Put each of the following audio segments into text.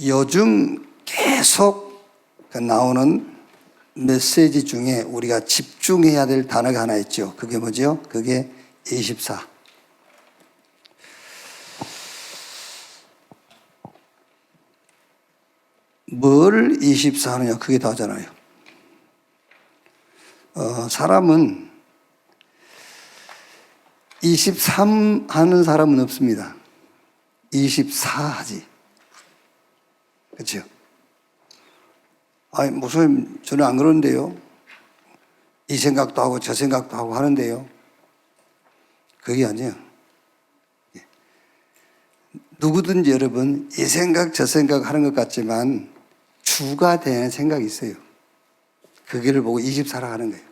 요즘 계속 나오는 메시지 중에 우리가 집중해야 될 단어가 하나 있죠. 그게 뭐죠? 그게 24. 뭘 24 하느냐? 그게 다잖아요. 사람은 23 하는 사람은 없습니다. 24 하지. 그렇죠? 아니, 목사님, 저는 안 그러는데요. 이 생각도 하고 저 생각도 하고 하는데요. 그게 아니에요. 누구든지 여러분, 이 생각 저 생각 하는 것 같지만 주가 되는 생각이 있어요. 그 길을 보고 24라 하는 거예요.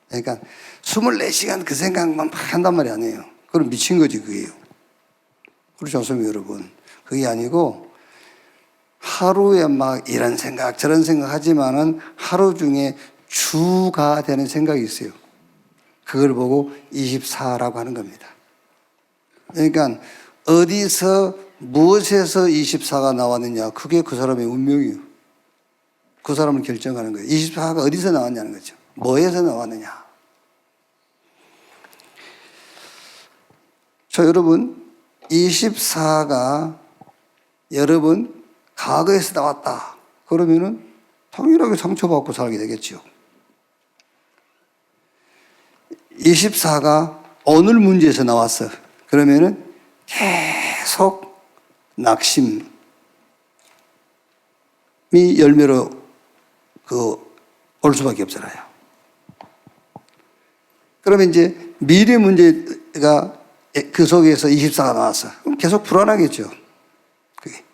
그러니까 24시간 그 생각만 막 한단 말이 아니에요. 그럼 미친 거지, 그게요. 그렇지 않습니까, 여러분? 그게 아니고 하루에 막 이런 생각 저런 생각 하지만은 하루 중에 주가 되는 생각이 있어요. 그걸 보고 24라고 하는 겁니다. 그러니까 어디서 무엇에서 24가 나왔느냐, 그게 그 사람의 운명이에요. 그 사람을 결정하는 거예요. 24가 어디서 나왔냐는 거죠. 뭐에서 나왔느냐. 자, 여러분, 24가 여러분 과거에서 나왔다. 그러면은 당연하게 상처받고 살게 되겠죠. 24가 오늘 문제에서 나왔어. 그러면은 계속 낙심이 열매로 올 수밖에 없잖아요. 그러면 이제 미래 문제가 그 속에서 24가 나왔어. 그럼 계속 불안하겠죠. 그게.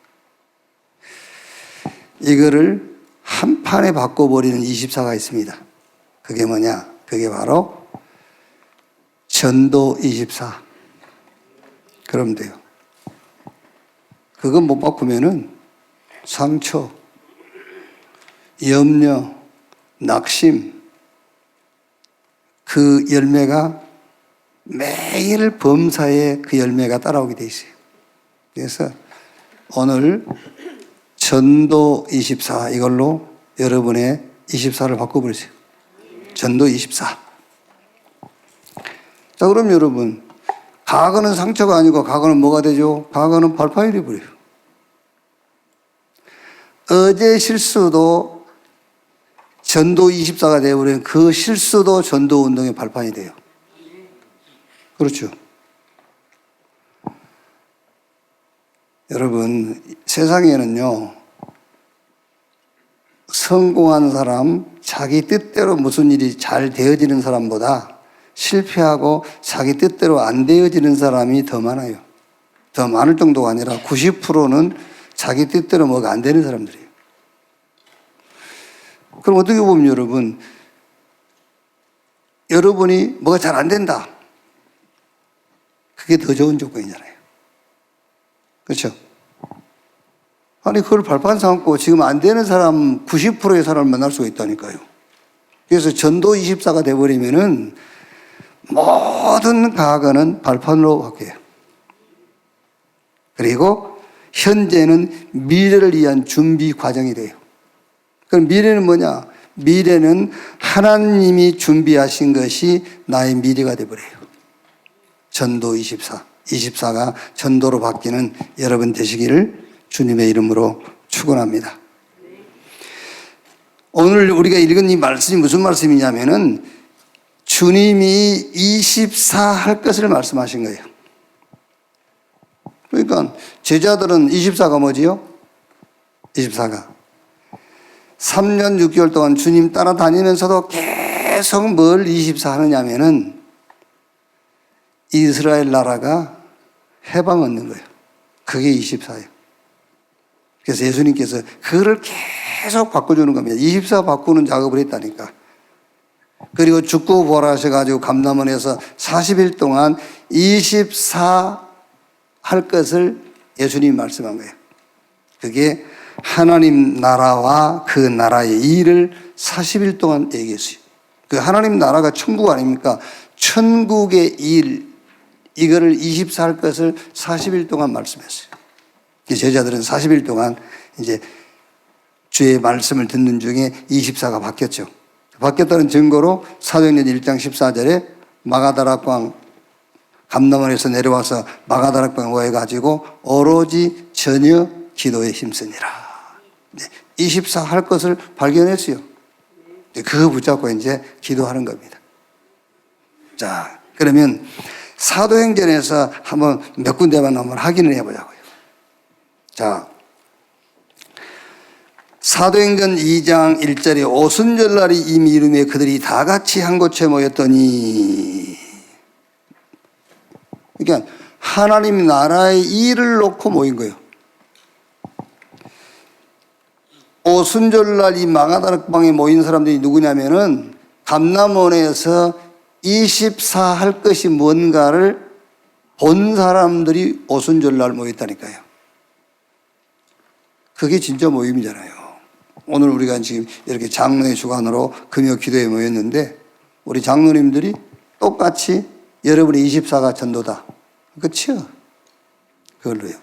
이거를 한 판에 바꿔버리는 24가 있습니다. 그게 뭐냐? 그게 바로 전도 24. 그러면 돼요. 그거 못 바꾸면은 상처, 염려, 낙심, 그 열매가 매일 범사에 그 열매가 따라오게 돼 있어요. 그래서 오늘 전도 24 이걸로 여러분의 24를 바꿔버리세요. 전도 24. 자, 그럼 여러분, 과거는 상처가 아니고 과거는 뭐가 되죠? 과거는 발판이 되어버려요. 어제 실수도 전도 24가 되어버리면 그 실수도 전도 운동의 발판이 돼요. 그렇죠. 여러분, 세상에는요, 성공한 사람, 자기 뜻대로 무슨 일이 잘 되어지는 사람보다 실패하고 자기 뜻대로 안 되어지는 사람이 더 많아요. 더 많을 정도가 아니라 90%는 자기 뜻대로 뭐가 안 되는 사람들이에요. 그럼 어떻게 보면 여러분이 뭐가 잘 안 된다. 그게 더 좋은 조건이잖아요. 그렇죠? 아니, 그걸 발판 삼고 지금 안 되는 사람 90%의 사람을 만날 수가 있다니까요. 그래서 전도 24가 돼버리면은 모든 과거는 발판으로 바뀌어요. 그리고 현재는 미래를 위한 준비 과정이 돼요. 그럼 미래는 뭐냐? 미래는 하나님이 준비하신 것이 나의 미래가 돼버려요. 전도 24. 24가 전도로 바뀌는 여러분 되시기를 주님의 이름으로 축원합니다. 오늘 우리가 읽은 이 말씀이 무슨 말씀이냐면은 주님이 24 할 것을 말씀하신 거예요. 그러니까 제자들은 24가 뭐지요? 24가 3년 6개월 동안 주님 따라다니면서도 계속 뭘 24 하느냐면은 이스라엘 나라가 해방 얻는 거예요. 그게 24예요. 그래서 예수님께서 그거를 계속 바꿔주는 겁니다. 24 바꾸는 작업을 했다니까. 그리고 죽고 부활하셔가지고 감람원에서 40일 동안 24 할 것을 예수님이 말씀한 거예요. 그게 하나님 나라와 그 나라의 일을 40일 동안 얘기했어요. 그 하나님 나라가 천국 아닙니까? 천국의 일, 이거를 24 할 것을 40일 동안 말씀했어요. 제자들은 40일 동안 이제 주의 말씀을 듣는 중에 24가 바뀌었죠. 바뀌었다는 증거로 사도행전 1장 14절에 마가다락방 감람원에서 내려와서 마가다락방에 모여가지고 오로지 전혀 기도에 힘쓰니라. 24 할 것을 발견했어요. 그거 붙잡고 이제 기도하는 겁니다. 자, 그러면 사도행전에서 한번 몇 군데만 한번 확인을 해보자고요. 자, 사도행전 2장 1절에 오순절날이 이미 이름에 그들이 다 같이 한 곳에 모였더니, 그러니까 하나님 나라의 일을 놓고 모인 거예요. 오순절날 이 마가다락방에 모인 사람들이 누구냐면은 감람원에서 24 할 것이 뭔가를 본 사람들이 오순절날 모였다니까요. 그게 진짜 모임이잖아요. 오늘 우리가 지금 이렇게 장로의 주관으로 금요 기도에 모였는데 우리 장로님들이 똑같이 여러분의 24가 전도다. 그렇죠? 그걸로요.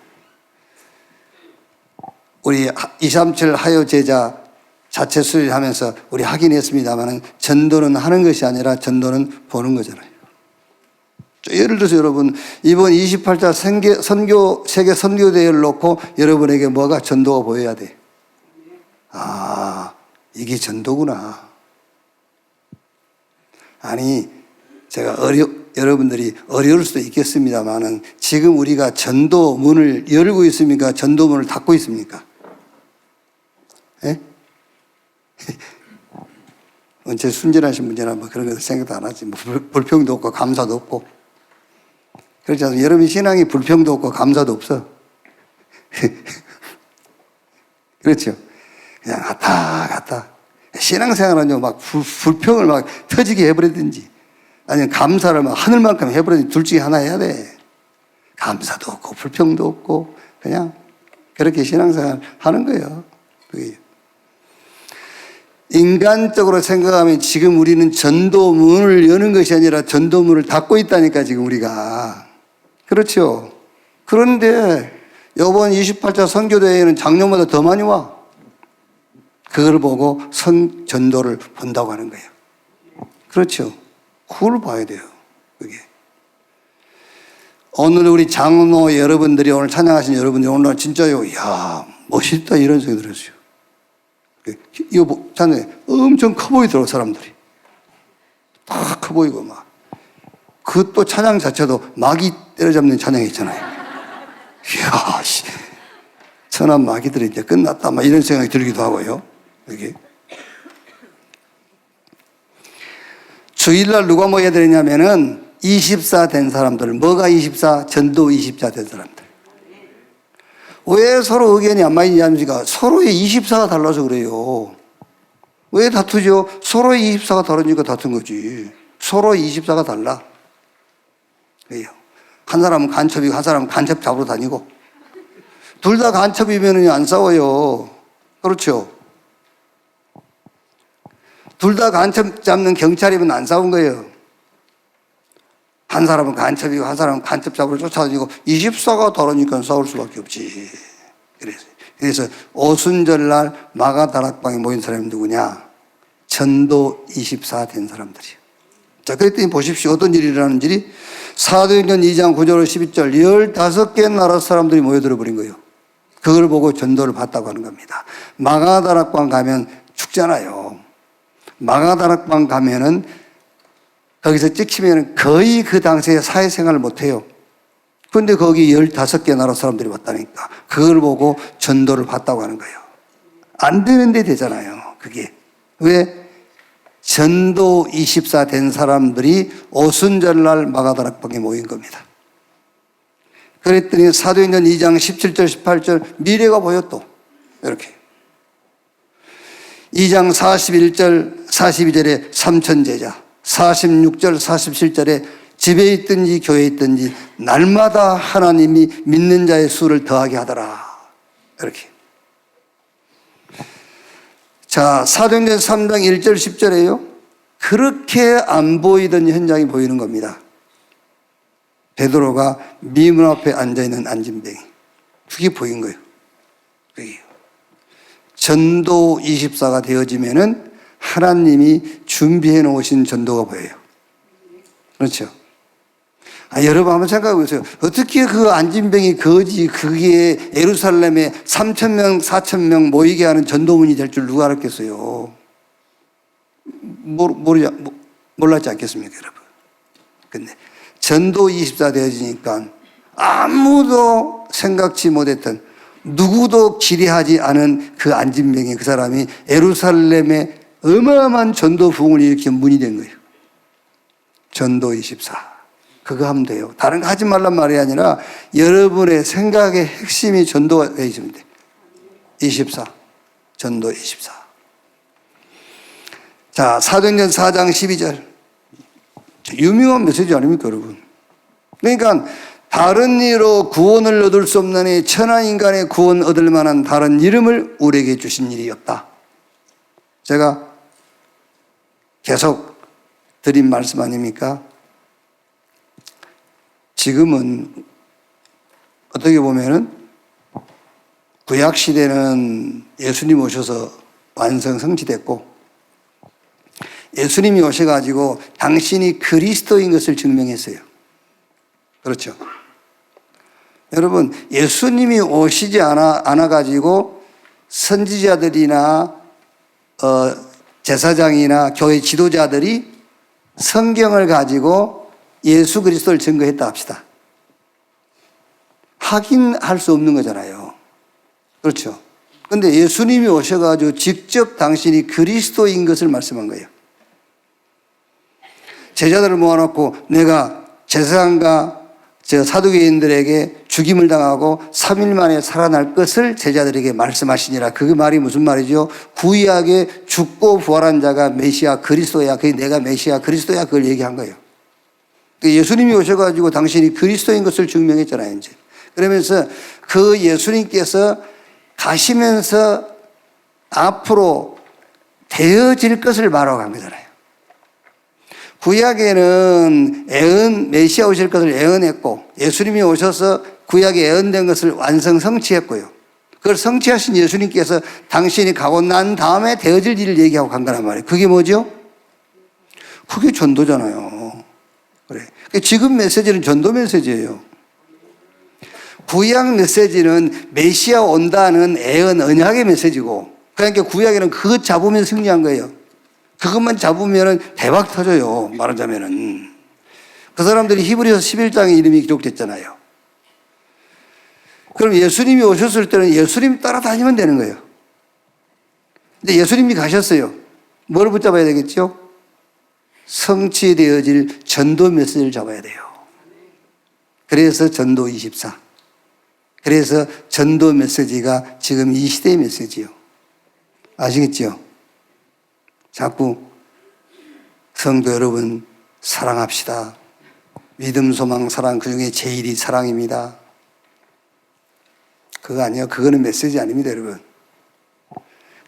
우리 237 하요 제자 자체 수련하면서 우리 확인했습니다만 전도는 하는 것이 아니라 전도는 보는 거잖아요. 예를 들어서 여러분 이번 28차 세계 선교대회를 놓고 여러분에게 뭐가 전도가 보여야 돼? 아, 이게 전도구나. 아니 제가 여러분들이 어려울 수도 있겠습니다만은 지금 우리가 전도 문을 열고 있습니까? 전도 문을 닫고 있습니까? 예? 언제 순진하신 분이나 뭐 그런 거 생각도 안 하지. 뭐 불평도 없고 감사도 없고. 그렇지 않습니까? 여러분 신앙이 불평도 없고 감사도 없어. 그렇죠? 그냥 갔다. 신앙생활은 막 불평을 막 터지게 해버리든지 아니면 감사를 막 하늘만큼 해버리든지 둘 중에 하나 해야 돼. 감사도 없고 불평도 없고 그냥 그렇게 신앙생활 하는 거예요. 그게. 인간적으로 생각하면 지금 우리는 전도문을 여는 것이 아니라 전도문을 닫고 있다니까 지금 우리가. 그렇죠. 그런데 이번 28차 선교대회에는 작년보다 더 많이 와. 그걸 보고 전도를 본다고 하는 거예요. 그렇죠. 그걸 봐야 돼요. 그게. 오늘 우리 장로 여러분들이 오늘 찬양하신 여러분들이 오늘 진짜요. 이야, 멋있다 이런 생각이 들었어요. 이거 찬양에 엄청 커 보이더라고 사람들이. 다 커 보이고 막. 그 또 찬양 자체도 마귀 때려잡는 찬양이 있잖아요. 이야, 천한 마귀들이 이제 끝났다 막 이런 생각이 들기도 하고요. 여기. 주일날 누가 모여야 되냐면은 24 된 사람들. 뭐가 24? 전도 24 된 사람들. 왜 서로 의견이 안 맞느냐니까 서로의 24가 달라서 그래요. 왜 다투죠? 서로의 24가 다르니까 다툰 거지. 서로의 24가 달라. 왜요? 한 사람은 간첩이고 한 사람은 간첩 잡으러 다니고 둘 다 간첩이면 안 싸워요. 그렇죠? 둘 다 간첩 잡는 경찰이면 안 싸운 거예요. 한 사람은 간첩이고 한 사람은 간첩 잡으러 쫓아다니고 24가 다르니까 싸울 수밖에 없지. 그래서 오순절날 마가다락방에 모인 사람이 누구냐? 전도 24 된 사람들이에요. 자, 그랬더니 보십시오. 어떤 일이 일어나는지. 사도행전 2장 9절 12절 15개 나라 사람들이 모여들어 버린 거예요. 그걸 보고 전도를 받다고 하는 겁니다. 마가다락방 가면 죽잖아요. 마가다락방 가면은 거기서 찍히면 거의 그 당시에 사회생활을 못해요. 그런데 거기 15개 나라 사람들이 왔다니까. 그걸 보고 전도를 받다고 하는 거예요. 안 되는데 되잖아요. 그게. 왜? 전도 24 된 사람들이 오순절날 마가다락방에 모인 겁니다. 그랬더니 사도행전 2장 17절 18절 미래가 보였또. 이렇게. 2장 41절 42절에 3,000제자 46절 47절에 집에 있든지 교회에 있든지 날마다 하나님이 믿는 자의 수를 더하게 하더라. 이렇게. 자, 사도행전 3장 1절 10절에요. 그렇게 안 보이던 현장이 보이는 겁니다. 베드로가 미문 앞에 앉아있는 안진뱅이. 그게 보인 거예요. 그게. 전도 24가 되어지면은 하나님이 준비해 놓으신 전도가 보여요. 그렇죠? 여러분 한번 생각해 보세요. 어떻게 그 안진병이 거지 그게 예루살렘에 3,000명, 4,000명 모이게 하는 전도문이 될 줄 누가 알았겠어요? 몰랐지 않겠습니까, 여러분? 근데 전도 24 되어지니까 아무도 생각지 못했던, 누구도 기대하지 않은 그 안진병이, 그 사람이 예루살렘에 어마어마한 전도 부흥을 일으킨 문이 된 거예요. 전도 24. 그거 하면 돼요. 다른 거 하지 말란 말이 아니라 여러분의 생각의 핵심이 전도가 되어 있으면 돼요. 24. 전도 24. 자, 사도행전 4장 12절. 유명한 메시지 아닙니까, 여러분? 그러니까 다른 이로 구원을 얻을 수 없나니 천하 인간의 구원 얻을 만한 다른 이름을 우리에게 주신 일이 없다. 제가 계속 드린 말씀 아닙니까? 지금은 어떻게 보면은 구약 시대는 예수님 오셔서 완성 성취됐고, 예수님이 오셔가지고 당신이 그리스도인 것을 증명했어요. 그렇죠? 여러분, 예수님이 오시지 않아가지고 선지자들이나 제사장이나 교회 지도자들이 성경을 가지고 예수 그리스도를 증거했다 합시다. 확인할 수 없는 거잖아요. 그렇죠? 근데 예수님이 오셔가지고 직접 당신이 그리스도인 것을 말씀한 거예요. 제자들을 모아놓고 내가 제사장과 사두개인들에게 죽임을 당하고 3일 만에 살아날 것을 제자들에게 말씀하시니라. 그 말이 무슨 말이죠? 구약에 죽고 부활한 자가 메시아 그리스도야. 그게 내가 메시아 그리스도야. 그걸 얘기한 거예요. 예수님이 오셔가지고 당신이 그리스도인 것을 증명했잖아요, 이제. 그러면서 그 예수님께서 가시면서 앞으로 되어질 것을 말하고 간 거잖아요. 구약에는 메시아 오실 것을 예언했고, 예수님이 오셔서 구약에 예언된 것을 완성 성취했고요. 그걸 성취하신 예수님께서 당신이 가고 난 다음에 되어질 일을 얘기하고 간 거란 말이에요. 그게 뭐죠? 그게 전도잖아요. 그래. 지금 메시지는 전도 메시지예요. 구약 메시지는 메시아 온다는 예언 언약의 메시지고, 그러니까 구약에는 그것 잡으면 승리한 거예요. 그것만 잡으면 대박 터져요. 말하자면은. 그 사람들이 히브리서 11장에 이름이 기록됐잖아요. 그럼 예수님이 오셨을 때는 예수님 따라다니면 되는 거예요. 근데 예수님이 가셨어요. 뭘 붙잡아야 되겠죠? 성취되어질 전도 메시지를 잡아야 돼요. 그래서 전도 24. 그래서 전도 메시지가 지금 이 시대의 메시지요. 아시겠죠? 자꾸 성도 여러분 사랑합시다. 믿음, 소망, 사랑, 그중에 제일이 사랑입니다. 그거 아니에요. 그거는 메시지 아닙니다, 여러분.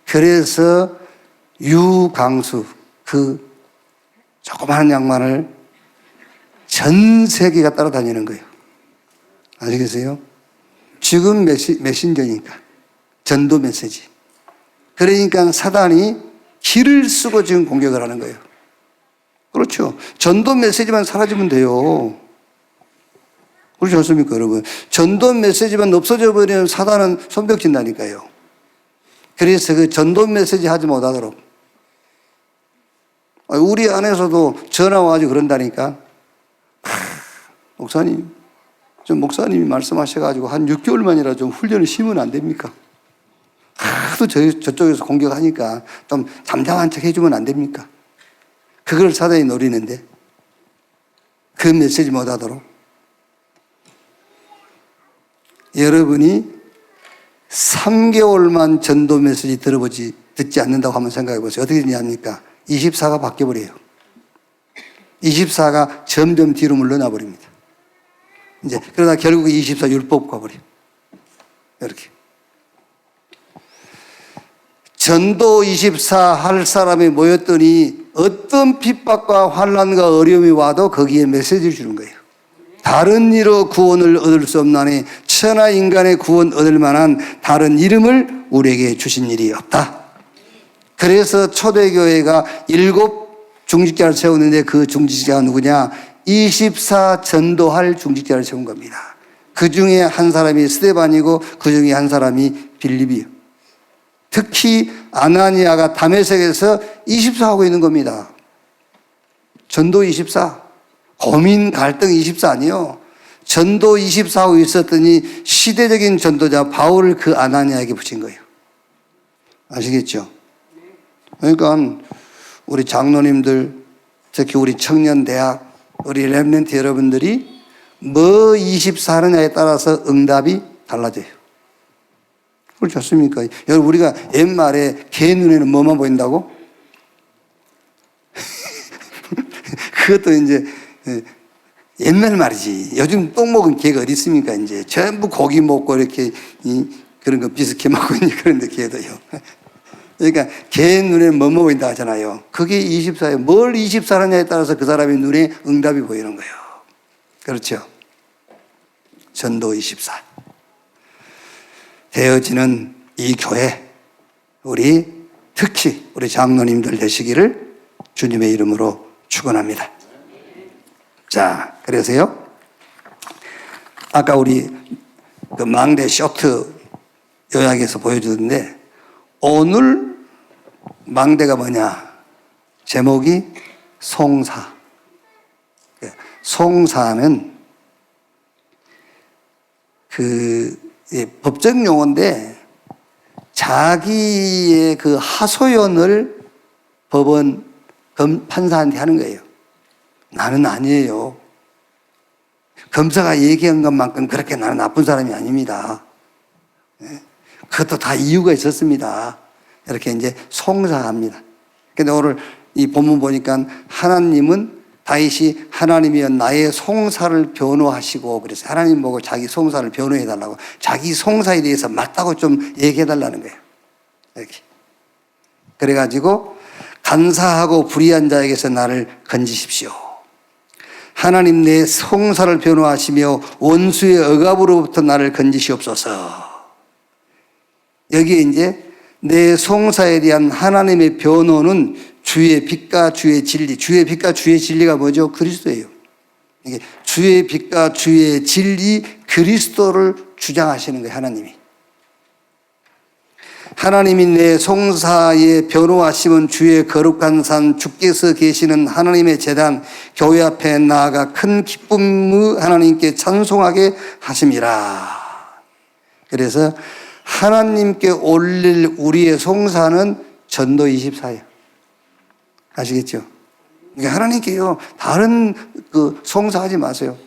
그래서 유광수, 그 조그마한 양반을 전 세계가 따라다니는 거예요. 아시겠어요? 지금 메신저니까. 전도 메시지. 그러니까 사단이 길을 쓰고 지금 공격을 하는 거예요. 그렇죠. 전도 메시지만 사라지면 돼요. 그렇지 않습니까, 여러분? 전도 메시지만 없어져 버리면 사단은 손뼉친다니까요. 그래서 그 전도 메시지 하지 못하도록. 우리 안에서도 전화 와가지고 그런다니까. 목사님, 좀 목사님이 말씀하셔가지고 한 6개월만이라 좀 훈련을 쉬면 안 됩니까? 하도 저쪽에서 공격하니까 좀 잠잠한 척 해주면 안 됩니까? 그걸 사단이 노리는데 그 메시지 못하도록. 여러분이 3개월만 전도 메시지 듣지 않는다고 한번 생각해 보세요. 어떻게 되냐니까 24가 바뀌어버려요. 24가 점점 뒤로 물러나 버립니다. 이제 그러다 결국 24 율법 가버려요. 이렇게. 전도 24 할 사람이 모였더니 어떤 핍박과 환난과 어려움이 와도 거기에 메시지를 주는 거예요. 다른 이로 구원을 얻을 수 없나니 천하 인간의 구원 얻을 만한 다른 이름을 우리에게 주신 일이 없다. 그래서 초대교회가 7 중직자를 세우는데 그 중직자가 누구냐? 24 전도할 중직자를 세운 겁니다. 그 중에 한 사람이 스데반이고 그 중에 한 사람이 빌립이요. 특히 아나니아가 다메섹에서 24 하고 있는 겁니다. 전도 24. 고민 갈등 24 아니요. 전도 24 하고 있었더니 시대적인 전도자 바울을 그 아나니아에게 붙인 거예요. 아시겠죠? 그러니까 우리 장로님들, 특히 우리 청년대학, 우리 랩런트 여러분들이 뭐 24하느냐에 따라서 응답이 달라져요. 그렇지 않습니까? 여러분, 우리가 옛말에 개 눈에는 뭐만 보인다고? 그것도 이제 옛날 말이지. 요즘 똥 먹은 개가 어디 있습니까? 이제 전부 고기 먹고 이렇게 그런 거 비스켓 먹고 있는 그런데 개도요. 그러니까 개 눈에는 뭐뭐 보인다 하잖아요. 그게 24예요. 뭘 24하느냐에 따라서 그 사람의 눈에 응답이 보이는 거예요. 그렇죠? 전도 24. 되어지는 이 교회, 우리 특히 우리 장로님들 되시기를 주님의 이름으로 축원합니다. 자, 그래서요. 아까 우리 그 망대 쇼트 요약에서 보여주는데 오늘 망대가 뭐냐? 제목이 송사. 송사는 법적 용어인데 자기의 그 하소연을 법원 판사한테 하는 거예요. 나는 아니에요. 검사가 얘기한 것만큼 그렇게 나는 나쁜 사람이 아닙니다. 그것도 다 이유가 있었습니다. 이렇게 이제 송사합니다. 근데 오늘 이 본문 보니까 하나님은 다윗이 하나님이여 나의 송사를 변호하시고 그래서 하나님 보고 자기 송사를 변호해 달라고 자기 송사에 대해서 맞다고 좀 얘기해 달라는 거예요. 이렇게. 그래가지고 간사하고 불의한 자에게서 나를 건지십시오. 하나님 내 송사를 변호하시며 원수의 억압으로부터 나를 건지시옵소서. 여기에 이제 내 송사에 대한 하나님의 변호는 주의 빛과 주의 진리. 주의 빛과 주의 진리가 뭐죠? 그리스도예요. 이게 주의 빛과 주의 진리 그리스도를 주장하시는 거예요. 하나님이. 하나님이 내 송사에 변호하시면 주의 거룩한 산 주께서 계시는 하나님의 제단 교회 앞에 나아가 큰 기쁨의 하나님께 찬송하게 하심이라. 그래서 하나님께 올릴 우리의 송사는 전도 24예요. 아시겠죠? 그러니까 하나님께요, 다른 그 송사하지 마세요.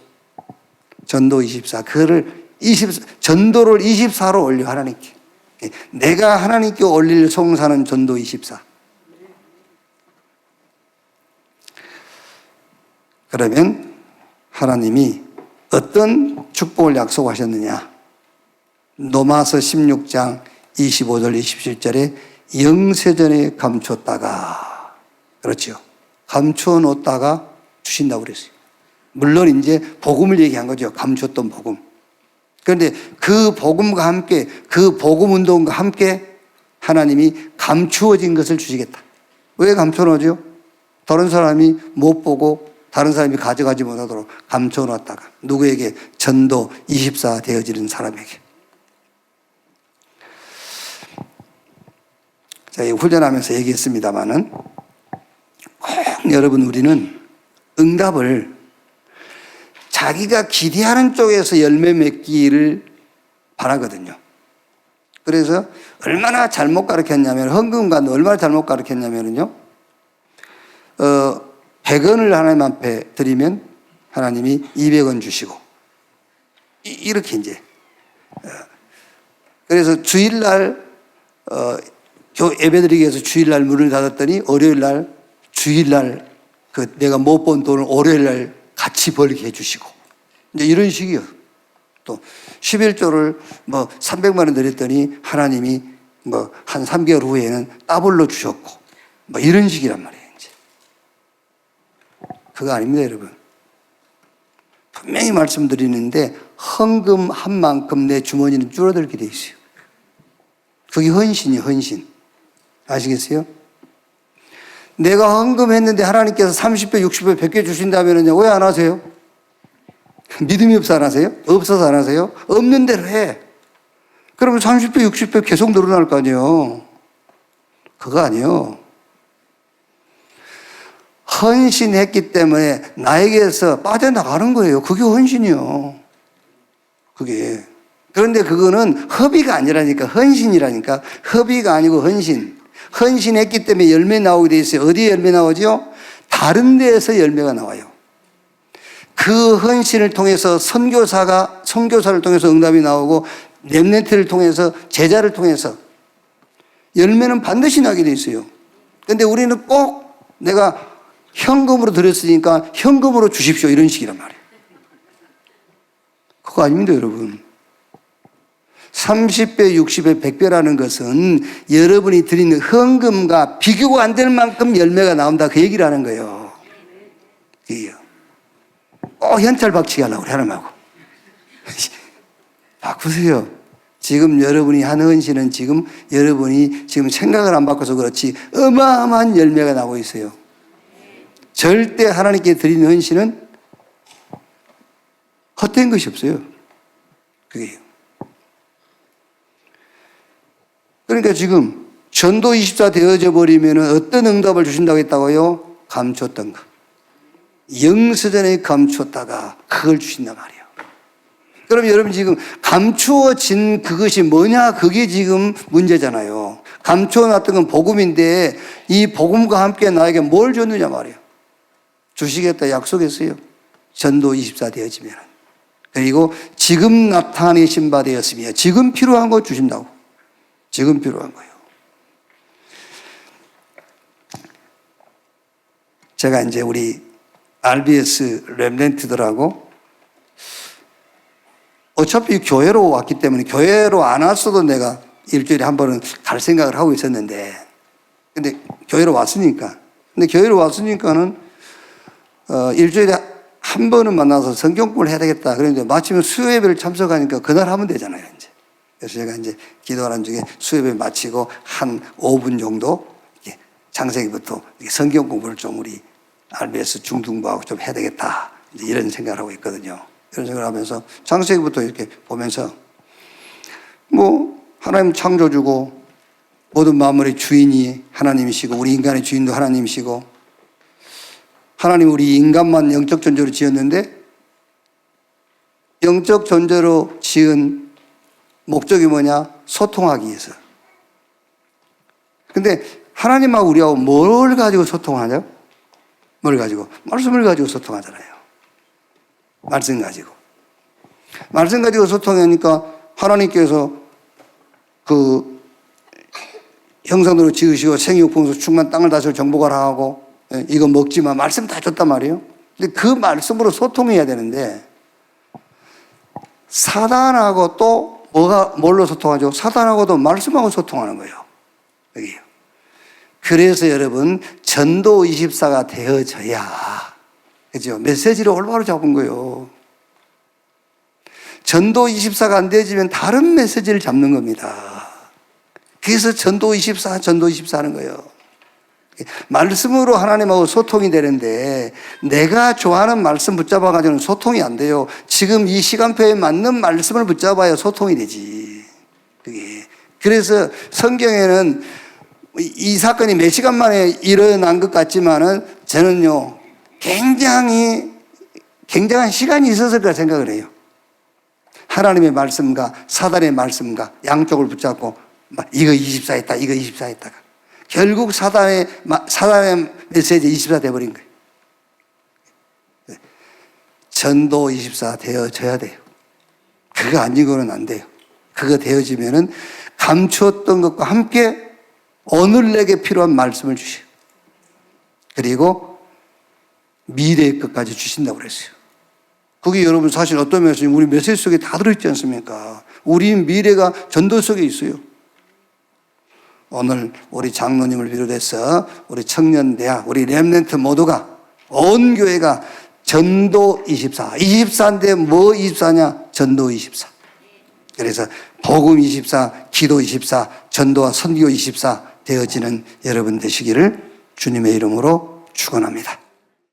전도 24. 전도를 24로 올려, 하나님께. 내가 하나님께 올릴 송사는 전도 24. 그러면 하나님이 어떤 축복을 약속하셨느냐? 로마서 16장 25절 27절에 영세전에 감추었다가 그렇죠. 감추어 놓다가 주신다고 그랬어요. 물론 이제 복음을 얘기한 거죠. 감추었던 복음. 그런데 그 복음과 함께 그 복음 운동과 함께 하나님이 감추어진 것을 주시겠다. 왜 감춰 놓죠? 다른 사람이 못 보고 다른 사람이 가져가지 못하도록 감춰 놨다가 누구에게? 전도 24 되어지는 사람에게. 자, 훈련하면서 얘기했습니다마는 꼭 여러분 우리는 응답을 자기가 기대하는 쪽에서 열매 맺기를 바라거든요. 그래서 얼마나 잘못 가르쳤냐면 헌금관도 얼마나 잘못 가르쳤냐면요. 100원을 하나님 앞에 드리면 하나님이 200원 주시고 이렇게 이제 그래서 주일날 예배드리기 위해서 주일날 문을 닫았더니 월요일날 주일날 그 내가 못 번 돈을 월요일날 같이 벌게 해주시고 이제 이런 식이요. 또 11조를 뭐 300만 원 드렸더니 하나님이 뭐 한 3개월 후에는 더블로 주셨고 뭐 이런 식이란 말이에요. 이제 그거 아닙니다, 여러분. 분명히 말씀드리는데 헌금한 만큼 내 주머니는 줄어들게 돼 있어요. 그게 헌신이에요, 헌신. 아시겠어요? 내가 헌금했는데 하나님께서 30배, 60배, 100배 주신다면 왜 안 하세요? 믿음이 없어서 안 하세요? 없어서 안 하세요? 없는 대로 해. 그러면 30배, 60배 계속 늘어날 거 아니에요. 그거 아니에요. 헌신했기 때문에 나에게서 빠져나가는 거예요. 그게 헌신이요. 그게. 그런데 그거는 허비가 아니라니까. 헌신이라니까. 허비가 아니고 헌신. 헌신했기 때문에 열매 나오게 돼 있어요. 어디에 열매 나오죠? 다른 데에서 열매가 나와요. 그 헌신을 통해서 선교사를 통해서 응답이 나오고 렘넌트를 통해서 제자를 통해서 열매는 반드시 나게 돼 있어요. 그런데 우리는 꼭 내가 현금으로 드렸으니까 현금으로 주십시오 이런 식이란 말이에요. 그거 아닙니다, 여러분. 30배, 60배, 100배라는 것은 여러분이 드리는 헌금과 비교가 안 될 만큼 열매가 나온다 그 얘기를 하는 거예요. 그게요. 현찰 박치기 하려고 그래, 하나님하고. 바꾸세요. 지금 여러분이 하는 헌신은 지금 여러분이 지금 생각을 안 바꿔서 그렇지 어마어마한 열매가 나고 있어요. 절대 하나님께 드리는 헌신은 헛된 것이 없어요. 그게요. 그러니까 지금 전도 24 되어져 버리면 어떤 응답을 주신다고 했다고요? 감췄던 거. 영서전에 감췄다가 그걸 주신단 말이에요. 그럼 여러분 지금 감추어진 그것이 뭐냐? 그게 지금 문제잖아요. 감추어놨던 건 복음인데 이 복음과 함께 나에게 뭘 줬느냐 말이에요. 주시겠다 약속했어요. 전도 24 되어지면. 그리고 지금 나타내신 바 되었으며 지금 필요한 거 주신다고. 지금 필요한 거예요. 제가 이제 우리 RBS 렘넌트들하고 어차피 교회로 왔기 때문에 교회로 안 왔어도 내가 일주일에 한 번은 갈 생각을 하고 있었는데 근데 교회로 왔으니까는 일주일에 한 번은 만나서 성경 공부를 해야 되겠다. 그런데 마치면 수요예배를 참석하니까 그날 하면 되잖아요, 이제. 그래서 제가 이제 기도하는 중에 수요예배 마치고 한 5분 정도 창세기부터 성경 공부를 좀 우리 RBS 중등부하고 좀 해야 되겠다. 이제 이런 생각을 하고 있거든요. 이런 생각을 하면서 창세기부터 이렇게 보면서 하나님 창조주고 모든 만물의 주인이 하나님이시고 우리 인간의 주인도 하나님이시고 하나님 우리 인간만 영적 존재로 지었는데 영적 존재로 지은 목적이 뭐냐? 소통하기 위해서. 근데 하나님하고 우리하고 뭘 가지고 소통하냐? 뭘 가지고? 말씀을 가지고 소통하잖아요. 말씀 가지고 소통하니까 하나님께서 그 형상대로 지으시고 생육풍수 충만 땅을 다스려 정복하라 하고 이거 먹지마 말씀 다 줬단 말이에요. 근데 그 말씀으로 소통해야 되는데 사단하고 또 뭘로 소통하죠? 사단하고도 말씀하고 소통하는 거예요. 여기요. 그래서 여러분 전도 24가 되어져야 그죠? 메시지를 올바로 잡은 거예요. 전도 24가 안 되어지면 다른 메시지를 잡는 겁니다. 그래서 전도 24 하는 거예요. 말씀으로 하나님하고 소통이 되는데 내가 좋아하는 말씀 붙잡아가지고는 소통이 안 돼요. 지금 이 시간표에 맞는 말씀을 붙잡아야 소통이 되지. 그게. 그래서 성경에는 이 사건이 몇 시간 만에 일어난 것 같지만은 저는요 굉장한 시간이 있었을 거라 생각을 해요. 하나님의 말씀과 사단의 말씀과 양쪽을 붙잡고 이거 24 했다 이거 24 했다가 결국 사단의 메시지 24 돼버린 거예요. 전도 24 되어져야 돼요. 그거 아니고는 안 돼요. 그거 되어지면은 감추었던 것과 함께 오늘 내게 필요한 말씀을 주시고 그리고 미래의 것까지 주신다고 그랬어요. 그게 여러분 사실 어떤 면에서 우리 메시지 속에 다 들어있지 않습니까? 우리 미래가 전도 속에 있어요. 오늘 우리 장로님을 비롯해서 우리 청년대학, 우리 렘넌트 모두가 온 교회가 전도 24. 24인데 뭐 24냐? 전도 24. 그래서 복음 24, 기도 24, 전도와 선교 24 되어지는 여러분 되시기를 주님의 이름으로 축원합니다.